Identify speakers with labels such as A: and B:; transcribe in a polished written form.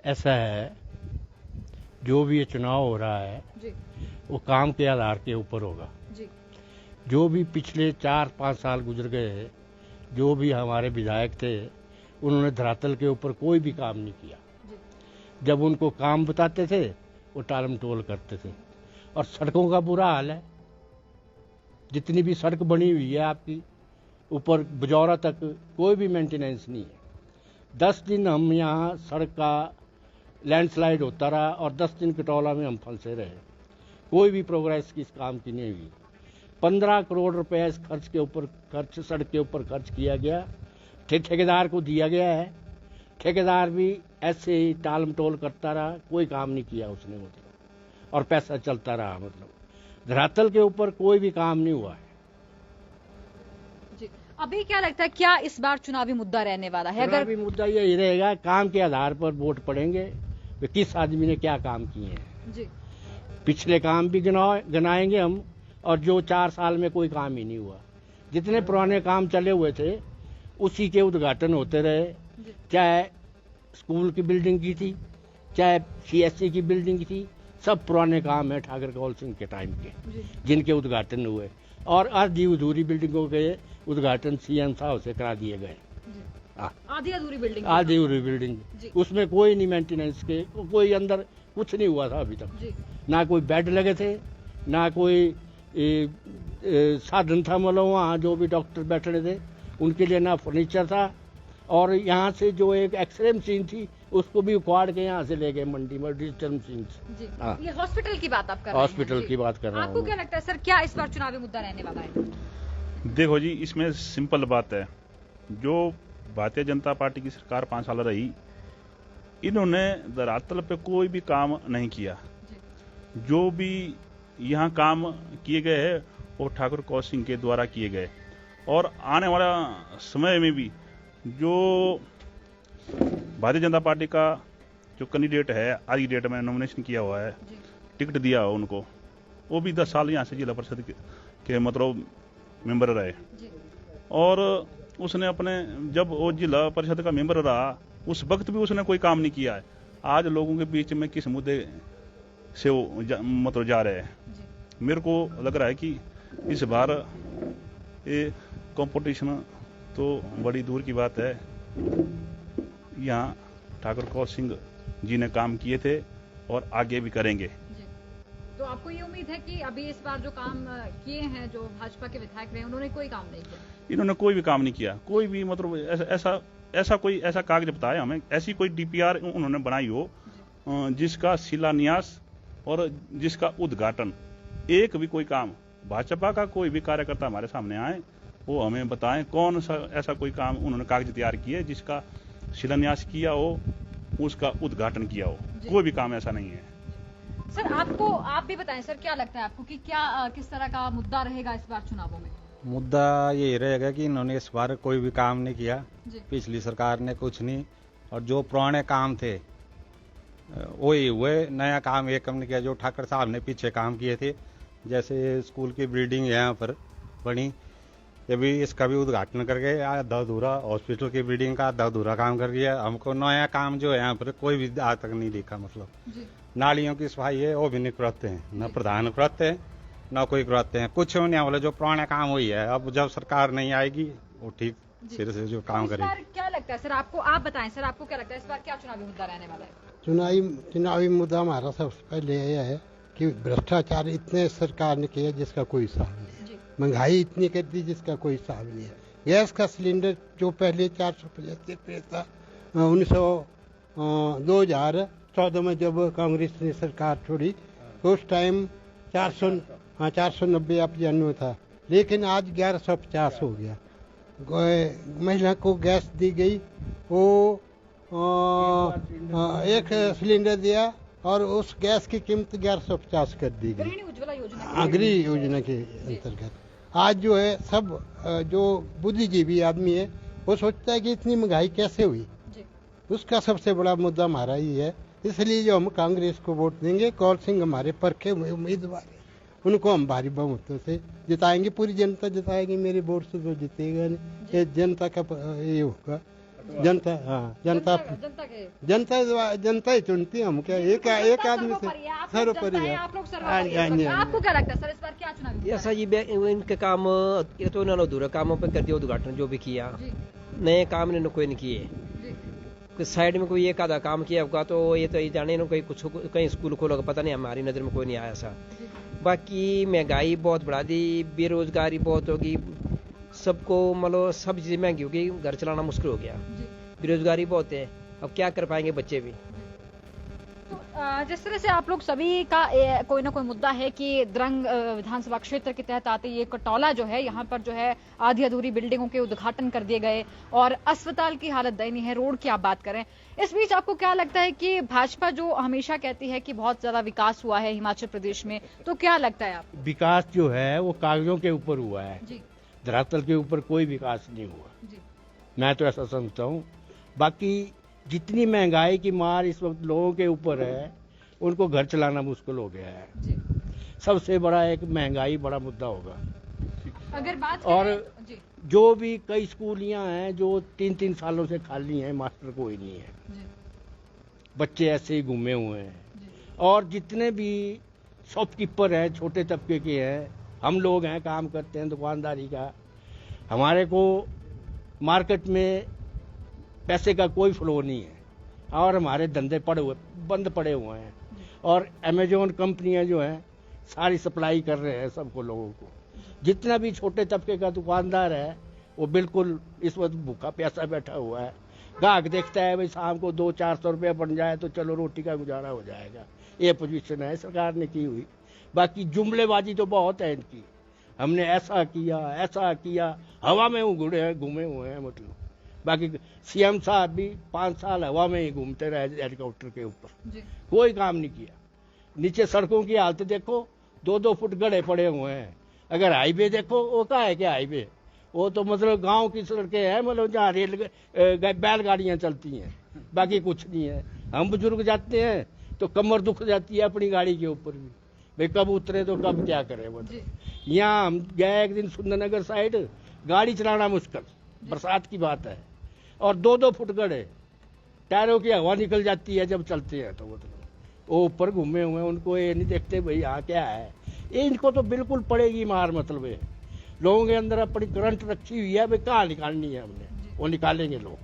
A: ऐसा है, जो भी ये चुनाव हो रहा है
B: जी
A: वो काम के आधार के ऊपर होगा।
B: जी
A: जो भी पिछले 4-5 साल गुजर गए, जो भी हमारे विधायक थे, उन्होंने धरातल के ऊपर कोई भी काम नहीं किया।
B: जी
A: जब उनको काम बताते थे वो टालम टोल करते थे। और सड़कों का बुरा हाल है, जितनी भी सड़क बनी हुई है आपकी ऊपर बजौरा तक कोई भी मेंटेनेंस नहीं है। 10 दिन हम यहाँ सड़क का लैंडस्लाइड होता रहा और 10 दिन कटौला में हम फंसे रहे। कोई भी प्रोग्रेस किस काम की नहीं हुई। 15 करोड़ रुपए इस खर्च सड़क के ऊपर खर्च किया गया, ठेकेदार को दिया गया है। ठेकेदार भी ऐसे ही टालम टोल करता रहा, कोई काम नहीं किया उसने, मतलब, और पैसा चलता रहा। मतलब धरातल के ऊपर कोई भी काम नहीं हुआ है।
B: जी अभी क्या लगता है, क्या इस बार चुनावी मुद्दा रहने वाला है? अगर
A: चुनावी मुद्दा यही रहेगा, काम के आधार पर वोट पड़ेंगे कि किस आदमी ने क्या काम किए हैं।
B: जी
A: पिछले काम भी गिनाएंगे हम, और जो 4 साल में कोई काम ही नहीं हुआ। जितने पुराने काम चले हुए थे उसी के उद्घाटन होते रहे,
B: जी
A: चाहे स्कूल की बिल्डिंग की थी, चाहे सीएससी की बिल्डिंग की थी, सब पुराने काम है ठाकुर कौल सिंह के टाइम के,
B: जी
A: जिनके उद्घाटन हुए। और आधी अधूरी बिल्डिंगों के उद्घाटन सीएम साहब से करा दिए गए।
B: जी
A: हाँ।
B: आधी अधूरी बिल्डिंग
A: आधी अधूरी बिल्डिंग,
B: जी
A: उसमें कोई नहीं मेंटेनेंस के, कोई अंदर कुछ नहीं हुआ था अभी तक।
B: जी
A: ना कोई बेड लगे थे, ना कोई साधन था, मतलब वहाँ जो भी डॉक्टर बैठे थे उनके लिए ना फर्नीचर था। और यहाँ से जो एक एक्सरे मशीन थी उसको भी उखाड़ के यहाँ से ले गए मंडी में, डिजिटल मशीन से।
B: जी
A: हाँ।
B: ये हॉस्पिटल की बात आप कर रहे हैं?
A: हॉस्पिटल
B: जी।
A: की बात कर रहा
B: आपको
A: हूँ।
B: क्या लगता है सर, क्या इस बार चुनावी मुद्दा रहने वाला है?
C: देखो जी, इसमें सिंपल बात है, जो भारतीय जनता पार्टी की सरकार 5 साल रही, इन्होंने धरातल पे कोई भी काम नहीं किया।
B: जी
C: जो भी यहाँ काम किए गए हैं वो ठाकुर कौल सिंह के द्वारा किए गए। और आने वाला समय में भी जो भारतीय जनता पार्टी का जो कैंडिडेट है, आज की डेट में नॉमिनेशन किया हुआ है,
B: जी
C: टिकट दिया हो उनको, वो भी 10 साल यहाँ से जिला परिषद के मतलब मेंबर रहे।
B: जी
C: और उसने अपने, जब वो जिला परिषद का मेंबर रहा उस वक्त भी उसने कोई काम नहीं किया है। आज लोगों के बीच में किस मुद्दे से वो मतलब जा रहे हैं।
B: जी
C: मेरे को लग रहा है कि इस बार ये कंपटीशन तो बड़ी दूर की बात है। यहाँ ठाकुर कौल सिंह जी ने काम किए थे और आगे भी करेंगे।
B: जी तो आपको ये उम्मीद है कि अभी इस बार जो काम किए हैं, जो भाजपा के विधायक रहे, उन्होंने कोई काम नहीं किया?
C: इन्होंने कोई भी काम नहीं किया, कोई भी मतलब ऐसा कागज बताए हमें, ऐसी कोई डीपीआर उन्होंने बनाई हो जिसका शिलान्यास और जिसका उद्घाटन, एक भी कोई काम भाजपा का कोई भी कार्यकर्ता हमारे सामने आए, वो हमें बताएं कौन सा ऐसा कोई काम उन्होंने कागज तैयार किए जिसका शिलान्यास किया हो, उसका उद्घाटन किया हो। कोई भी काम ऐसा नहीं है।
B: सर आप भी बताएं सर, क्या लगता है आपको कि क्या किस तरह का मुद्दा रहेगा इस बार चुनावों में?
D: मुद्दा ये रहेगा कि इन्होंने इस बार कोई भी काम नहीं किया,
B: जी
D: पिछली सरकार ने कुछ नहीं, और जो पुराने काम थे वही हुए, नया काम एक कम नहीं किया। जो ठाकर साहब ने पीछे काम किए थे, जैसे स्कूल की बिल्डिंग यहाँ पर बनी, ये भी इसका भी उद्घाटन कर गए आधा अधूरा, हॉस्पिटल की बिल्डिंग का आधा अधूरा काम कर गया। हमको नया काम जो है यहाँ पर कोई भी आज तक नहीं देखा। मतलब
B: जी
D: नालियों की सफाई है वो भी नहीं कराते हैं, न प्रधान कराते हैं न कोई कराते हैं, कुछ नहीं वाले जो पुराने काम हुई है। अब जब सरकार नहीं आएगी वो ठीक सिर से जो काम
B: इस
D: करेगी।
B: बार क्या लगता है सर आपको, आप बताएं सर, आपको क्या लगता है इस बार क्या चुनावी मुद्दा रहने वाला है?
E: चुनावी मुद्दा हमारा सबसे पहले यह है कि भ्रष्टाचार इतने सरकार ने किया जिसका कोई हिसाब नहीं है।
B: जी
E: महंगाई इतनी कर दी जिसका कोई हिसाब नहीं है। गैस का सिलेंडर जो पहले 475 रुपये था, 2014 में जब कांग्रेस ने सरकार छोड़ी तो उस टाइम 490 या 95 था, लेकिन आज 1150 हो गया। महिला को गैस दी गई, वो एक सिलेंडर दिया और उस गैस की कीमत 1150 कर दी गई।
B: गृहिणी उज्ज्वला योजना,
E: गृह योजना के अंतर्गत आज जो है सब जो बुद्धिजीवी आदमी है वो सोचता है कि इतनी महंगाई कैसे हुई।
B: जी
E: उसका सबसे बड़ा मुद्दा हमारा ही है। इसलिए जो हम कांग्रेस को वोट देंगे, कौल सिंह हमारे परखे हुए उम्मीदवार हैं, उनको हम भारी बहुमतों से जिताएंगे। पूरी जनता जिताएगी, मेरे वोट से तो जीतेगा नहीं, ये जनता का ये होगा। जनता, हाँ जनता
B: जनता के
E: जनता ही चुनती है। हम क्या एक आदमी से सर्वोपरि है।
B: आप लोग
E: हाँ जी, हाँ जी, हाँ जी।
B: आपको क्या लगता है सर इस बार क्या चुनाव
F: ये ऐसा ये इनके काम ये तो इन्होंने अधूरे कामों पे कर दिया उद्घाटन जो भी किया,
B: जी
F: नए काम इन्होंने कोई नहीं किए।
B: जी
F: कोई साइड में कोई एक आधा काम किया होगा तो ये तो ये जाने इन्होंने कहीं कुछ कहीं स्कूल खोला पता नहीं, हमारी नज़र में कोई नहीं आया ऐसा।
B: जी
F: बाकी महंगाई बहुत बढ़ा दी, बेरोजगारी बहुत होगी, सबको मतलब सब चीज़ें महंगी होगी, घर चलाना मुश्किल हो गया,
B: जी
F: बेरोजगारी बहुत है, अब क्या कर पाएंगे बच्चे भी।
B: तो जिस तरह से आप लोग सभी का कोई ना कोई मुद्दा है कि द्रंग विधानसभा क्षेत्र के तहत आते ये कटौला जो है यहाँ पर जो है आधी अधूरी बिल्डिंगों के उद्घाटन कर दिए गए और अस्पताल की हालत दयनीय है, रोड की आप बात करें। इस बीच आपको क्या लगता है कि भाजपा जो हमेशा कहती है कि बहुत ज्यादा विकास हुआ है हिमाचल प्रदेश में, तो क्या लगता है आपको?
A: विकास जो है वो कागजों के ऊपर हुआ है,
B: जी
A: धरातल के ऊपर कोई विकास नहीं हुआ।
B: जी
A: मैं तो ऐसा समझता हूँ। बाकी जितनी महंगाई की मार इस वक्त लोगों के ऊपर है, उनको घर चलाना मुश्किल हो गया है।
B: जी
A: सबसे बड़ा एक महंगाई बड़ा मुद्दा होगा।
B: अगर बात
A: और
B: करें जी
A: जो भी कई स्कूलियां हैं जो 3-3 सालों से खाली हैं, मास्टर कोई नहीं है,
B: जी
A: बच्चे ऐसे ही घूमे हुए हैं।
B: जी
A: और जितने भी शॉपकीपर हैं, छोटे तबके के हैं, हम लोग हैं, काम करते हैं दुकानदारी का, हमारे को मार्केट में पैसे का कोई फ्लो नहीं है और हमारे धंधे बंद पड़े हुए हैं। और अमेजोन कंपनियां जो हैं सारी सप्लाई कर रहे हैं सबको, लोगों को। जितना भी छोटे तबके का दुकानदार है वो बिल्कुल इस वक्त भूखा प्यासा बैठा हुआ है। ग्राहक देखता है भाई शाम को 200-400 रुपया बन जाए तो चलो रोटी का गुजारा हो जाएगा, ये पोजीशन है सरकार ने की हुई। बाकी जुमलेबाजी तो बहुत है इनकी, हमने ऐसा किया, हवा में घूमे हुए हैं मतलब। बाकी सीएम साहब भी 5 साल हवा में ही घूमते रहे हेलीकॉप्टर के ऊपर,
B: जी
A: कोई काम नहीं किया। नीचे सड़कों की हालत देखो, 2-2 फुट गड्ढे पड़े हुए हैं। अगर हाईवे देखो, वो क्या है क्या हाईवे, वो तो मतलब गांव की सड़कें हैं, मतलब जहाँ बैलगाड़ियाँ चलती हैं, बाकी कुछ नहीं है। हम बुजुर्ग जाते हैं तो कमर दुख जाती है अपनी गाड़ी के ऊपर भी, भाई कब उतरे तो कब क्या करें।
B: जी
A: यहाँ हम गए एक दिन सुंदरनगर साइड, गाड़ी चलाना मुश्किल, बरसात की बात है, और 2-2 फुट गड्ढे, टायरों की हवा निकल जाती है जब चलते हैं तो वो ऊपर घूमे हुए हैं, उनको ये नहीं देखते भाई यहाँ क्या है। ये इनको तो बिल्कुल पड़ेगी मार, मतलब है लोगों के अंदर अपनी करंट रखी हुई है, भाई कहाँ निकालनी है हमने, वो निकालेंगे लोग।